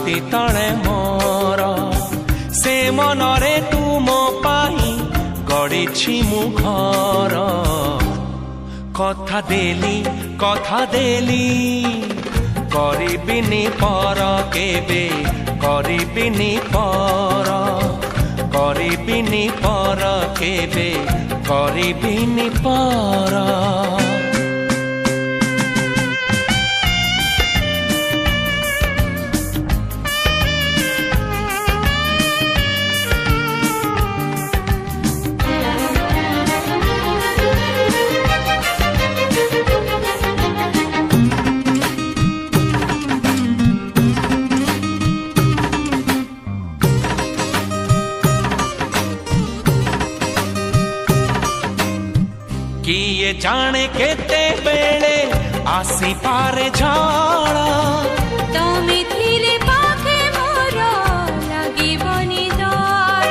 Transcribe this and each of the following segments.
छाती तले मोर से मनरे तुम पाई गढ़ी मु घर कथा देली करिबिनी पर केबे करिबिनी पर केबे करिबिनी पर किए जाने केते बेले आसी पारे झाड़ा तमे थिले पाखे मोर लागिबनी डर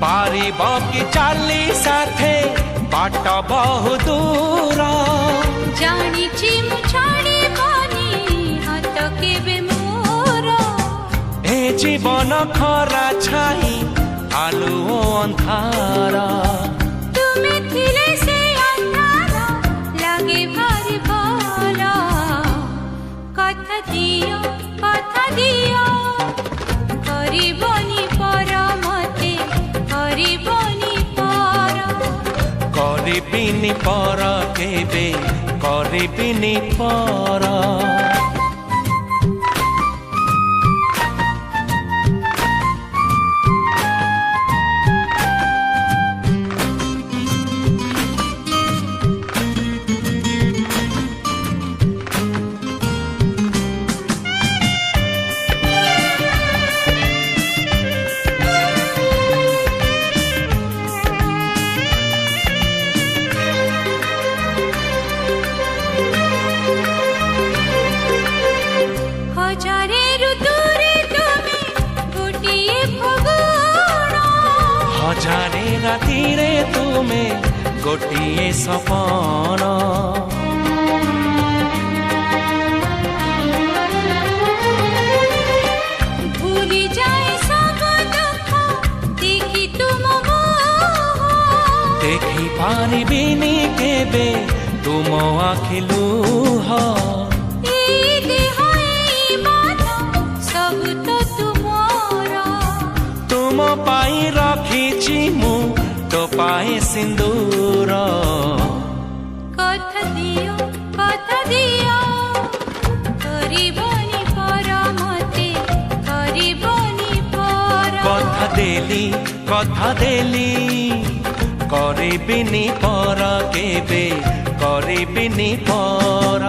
पारिब कि चाली साथे बाट बहु दूर जानिछि मु छाड़िबनी हाथ केबे जीवन खरा छाई आलु अंधार तुमे थिले से अंधार लागे भारी भल कथा दियो करिबनी पर मते करिबनी पर करिबिनी पर केबे करिबिनी पर हजारे राती रे तुमे गोटिए सपन भूली जाए सब दुख देखी तुम देखी पारिबिनी केबे तुम आखि लुह तुम पाई रखी मु तो पाए सिंदूर कथा दियो करिबनी पर मते करिबनी पर कथा देली करिबिनी पर केबे करिबिनी पर